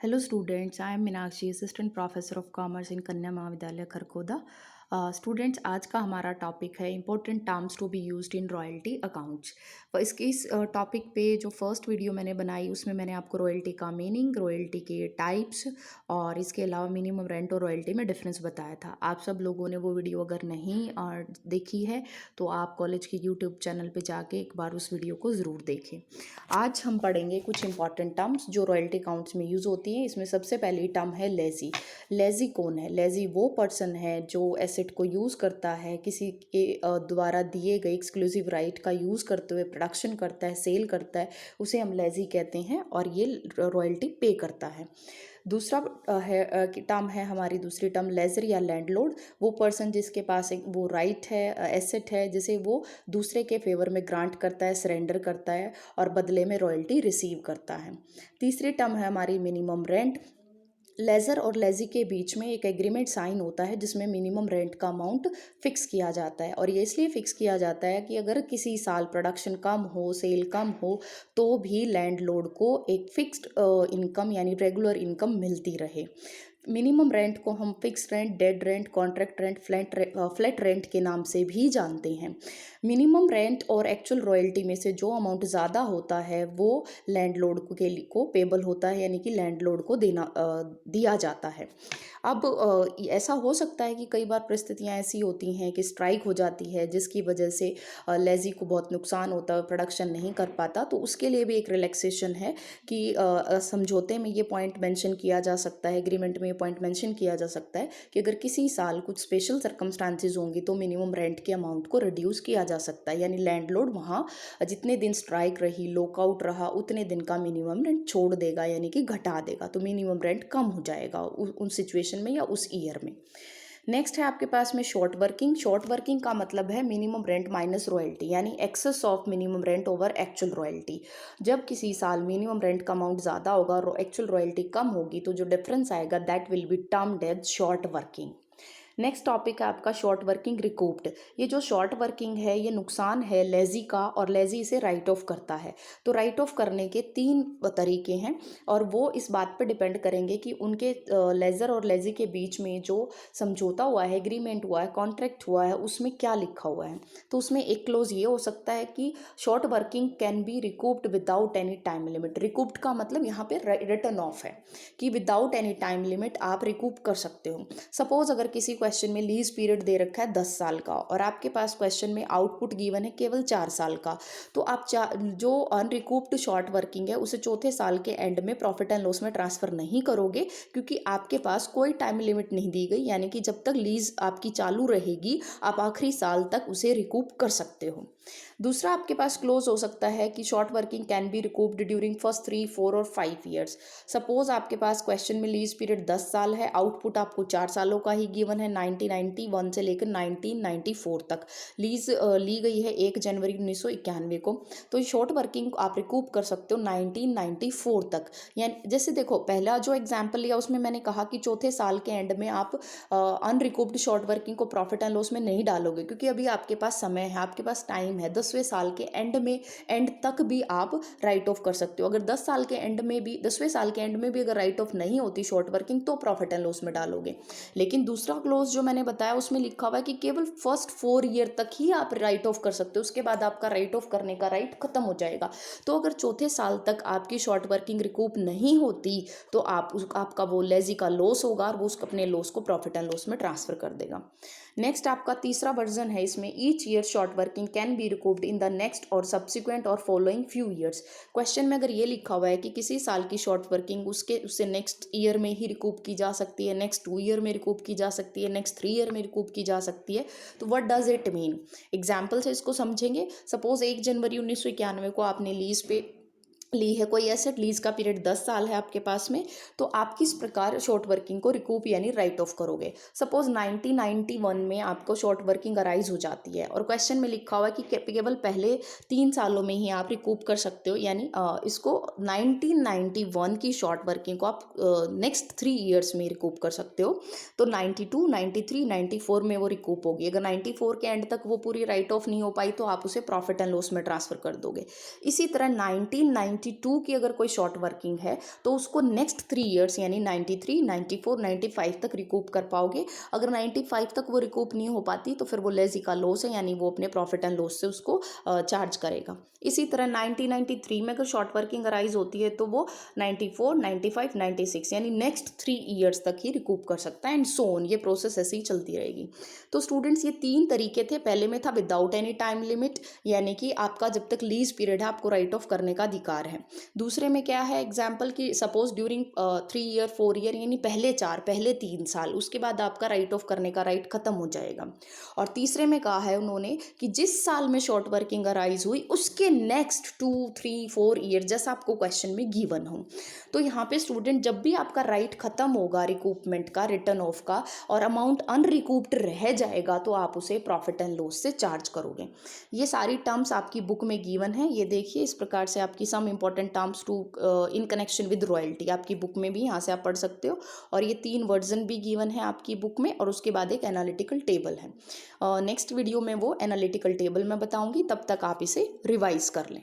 Hello students, I am Meenakshi assistant professor of commerce in कन्या महाविद्यालय Kharghoda. Students आज का हमारा टॉपिक है important terms to be used in royalty accounts. इस टॉपिक पे जो फर्स्ट वीडियो मैंने बनाई उसमें मैंने आपको रॉयल्टी का मीनिंग, रॉयल्टी के टाइप्स और इसके अलावा मिनिमम रेंट और रॉयल्टी में डिफरेंस बताया था। आप सब लोगों ने वो वीडियो अगर नहीं देखी है तो आप कॉलेज के यूट्यूब चैनल पे जाके एक बार उस वीडियो को ज़रूर देखें। आज हम पढ़ेंगे कुछ इंपॉर्टेंट टर्म्स जो रॉयल्टी अकाउंट्स में यूज़ होती हैं। इसमें सबसे पहली टर्म है लेजी। लेजी कौन है? लेजी वो पर्सन है जो एसेट को यूज़ करता है, किसी के द्वारा दिए गए एक्सक्लूसिव राइट का यूज़ करते हुए प्रोडक्शन करता है, सेल करता है, उसे हम लेजी कहते हैं और ये रॉयल्टी पे करता है। दूसरा टर्म है हमारी दूसरी टर्म लेजर या लैंडलॉर्ड। वो पर्सन जिसके पास एक वो राइट है, एसेट है, जिसे वो दूसरे के फेवर में ग्रांट करता है, सरेंडर करता है और बदले में रॉयल्टी रिसीव करता है। तीसरी टर्म है हमारी मिनिमम रेंट। लेजर और लेजी के बीच में एक एग्रीमेंट साइन होता है जिसमें मिनिमम रेंट का अमाउंट फिक्स किया जाता है और ये इसलिए फिक्स किया जाता है कि अगर किसी साल प्रोडक्शन कम हो, सेल कम हो, तो भी लैंडलॉर्ड को एक फिक्स्ड इनकम यानी रेगुलर इनकम मिलती रहे। मिनिमम रेंट को हम fix rent, dead rent, contract rent, flat rent के नाम से भी जानते हैं। मिनिमम रेंट और एक्चुअल रॉयल्टी में से जो अमाउंट ज़्यादा होता है वो लैंडलॉर्ड को पेबल होता है, यानी कि लैंडलॉर्ड को दिया जाता है। अब ऐसा हो सकता है कि कई बार परिस्थितियां ऐसी होती हैं कि स्ट्राइक हो जाती है जिसकी वजह से लेजी को बहुत नुकसान होता है, प्रोडक्शन नहीं कर पाता, तो उसके लिए भी एक रिलैक्सेशन है कि समझौते में ये पॉइंट मेंशन किया जा सकता है, एग्रीमेंट में ये पॉइंट मेंशन किया जा सकता है कि अगर किसी साल कुछ स्पेशल सर्कमस्टांसेस होंगी तो मिनिमम रेंट के अमाउंट को रिड्यूस किया जा सकता है, यानी लैंडलॉर्ड वहाँ जितने दिन स्ट्राइक रही, लॉकआउट रहा, उतने दिन का मिनिमम रेंट छोड़ देगा, यानी कि घटा देगा, तो मिनिमम रेंट कम हो जाएगा उन सिचुएशन में या उस ईयर में। नेक्स्ट है आपके पास में शॉर्ट वर्किंग। शॉर्ट वर्किंग का मतलब है मिनिमम रेंट माइनस रॉयल्टी, यानी excess of minimum rent over actual royalty. जब किसी साल मिनिमम रेंट का अमाउंट ज़्यादा होगा और एक्चुअल रॉयल्टी कम होगी तो जो डिफरेंस आएगा that will be termed as short working. Next topic है आपका शॉर्ट वर्किंग रिकूप्ड। ये जो शॉर्ट वर्किंग है ये नुकसान है लेजी का और लेजी इसे राइट ऑफ करता है। तो राइट ऑफ करने के तीन तरीके हैं और वो इस बात पर डिपेंड करेंगे कि उनके लेजर और लेजी के बीच में जो समझौता हुआ है, एग्रीमेंट हुआ है, कॉन्ट्रैक्ट हुआ है, उसमें क्या लिखा हुआ है। तो उसमें एक क्लोज ये हो सकता है कि short working can be recouped without any time limit. Recouped का मतलब यहाँ पे रिटर्न ऑफ है कि विदाउट एनी टाइम लिमिट आप रिकूप कर सकते हो। सपोज अगर किसी क्वेश्चन में लीज पीरियड दे रखा है 10 साल का और आपके पास क्वेश्चन में आउटपुट गिवन है केवल 4 साल का, तो आप जो अनरिकूप्ड शॉर्ट वर्किंग है उसे चौथे साल के एंड में प्रॉफिट एंड लॉस में ट्रांसफर नहीं करोगे क्योंकि आपके पास कोई टाइम लिमिट नहीं दी गई, यानी कि जब तक लीज आपकी चालू रहेगी आप आखिरी साल तक उसे रिकूप कर सकते हो। दूसरा आपके पास क्लोज हो सकता है कि short working can be recouped during first 3, 4 और 5 ईयर्स। सपोज आपके पास क्वेश्चन में लीज पीरियड 10 साल है, आउटपुट आपको 4 सालों का ही गिवन है, 1991 से लेकर 1994 तक लीज ली गई है 1 जनवरी 1991 को, तो शॉर्ट वर्किंग आप रिकूप कर सकते हो 1994 तक। यानी जैसे देखो पहला जो एग्जाम्पल लिया उसमें मैंने कहा कि चौथे साल के एंड में आप अनरिकूप्ड शॉर्ट वर्किंग को प्रॉफिट एंड लॉस में नहीं डालोगे क्योंकि अभी आपके पास समय है, आपके पास टाइम है, 10वें साल के एंड तक भी आप राइट ऑफ कर सकते हो। अगर 10 साल के एंड में भी, 10वें साल के एंड में भी अगर राइट ऑफ नहीं होती शॉर्ट वर्किंग तो प्रॉफिट एंड लॉस में डालोगे। लेकिन दूसरा क्लोज जो मैंने बताया उसमें लिखा हुआ है कि केवल फर्स्ट 4 ईयर तक ही आप राइट ऑफ कर सकते हो, उसके बाद आपका राइट ऑफ करने का राइट खत्म हो जाएगा। तो अगर चौथे साल तक आपकी शॉर्ट वर्किंग रिकूप नहीं होती तो आपका वो लेजी का लॉस होगा और वो अपने लॉस को प्रॉफिट एंड लॉस में ट्रांसफर कर देगा। नेक्स्ट आपका तीसरा वर्जन है, इसमें each year short working can be recouped in the next और सब्सिक्वेंट और फॉलोइंग फ्यू ईयर्स। क्वेश्चन में अगर ये लिखा हुआ है कि किसी साल की शॉर्ट वर्किंग उससे नेक्स्ट ईयर में ही रिकूप की जा सकती है, नेक्स्ट 2 ईयर में रिकूप की जा सकती है, नेक्स्ट 3 ईयर में रिकूप की जा सकती है, तो what does it mean. Example से इसको समझेंगे। सपोज 1 जनवरी 1991 को आपने लीज पे ली है कोई एसेट, लीज का पीरियड 10 साल है आपके पास में, तो आप किस प्रकार शॉर्ट वर्किंग को रिकूप यानी राइट ऑफ करोगे। सपोज 1991 में आपको शॉर्ट वर्किंग अराइज हो जाती है और क्वेश्चन में लिखा हुआ है कि केवल पहले 3 सालों में ही आप रिकूप कर सकते हो, यानी इसको 1991 की शॉर्ट वर्किंग को आप नेक्स्ट 3 ईयर्स में रिकूप कर सकते हो। तो 92, 93, 94 में वो रिकूप होगी। अगर 94 के एंड तक वो पूरी राइट ऑफ नहीं हो पाई तो आप उसे प्रॉफिट एंड लॉस में ट्रांसफर कर दोगे। इसी तरह 1990 92 की अगर कोई शॉर्ट वर्किंग है तो उसको नेक्स्ट 3 ईयर्स यानी 93, 94, 95 तक रिकूप कर पाओगे। अगर 95 तक वो रिकूप नहीं हो पाती तो फिर वो लेजी का लॉस है, यानी वो अपने प्रॉफिट एंड लॉस से उसको चार्ज करेगा। इसी तरह 93 में अगर शॉर्ट वर्किंग अराइज होती है तो वो 94, 95, 96 यानी नेक्स्ट 3 ईयर्स तक ही रिकूप कर सकता है, एंड सो ऑन। ये प्रोसेस ऐसे ही चलती रहेगी। तो स्टूडेंट्स, ये 3 तरीके थे। पहले में था विदाउट एनी टाइम लिमिट, यानी कि आपका जब तक लीज पीरियड है आपको राइट ऑफ करने का अधिकार है। दूसरे में क्या है, एग्जाम्पल कि सपोज ड्यूरिंग 3 ईयर 4 ईयर, यानी पहले 3 साल, उसके बाद आपका राइट ऑफ करने का राइट खत्म हो जाएगा। और तीसरे में कहा है उन्होंने कि जिस साल में शॉर्ट वर्किंग अराइज हुई उसके नेक्स्ट 2, 3, 4 ईयर, जैसा आपको क्वेश्चन में गिवन हो। तो यहाँ पे स्टूडेंट, जब भी आपका राइट खत्म होगा रिकूपमेंट का, रिटर्न ऑफ का, और अमाउंट अनरिकूप्ड रह जाएगा तो आप उसे प्रॉफिट एंड लॉस से चार्ज करोगे। ये सारी टर्म्स आपकी बुक में गिवन है, ये देखिए। इस प्रकार से आपकी some important terms to in connection with royalty आपकी बुक में भी, यहाँ से आप पढ़ सकते हो। और ये 3 वर्जन भी गिवन है आपकी बुक में, और उसके बाद एक एनालिटिकल टेबल है। नेक्स्ट वीडियो में वो एनालिटिकल टेबल मैं बताऊंगी, तब तक आप इसे रिवाइज कर लें।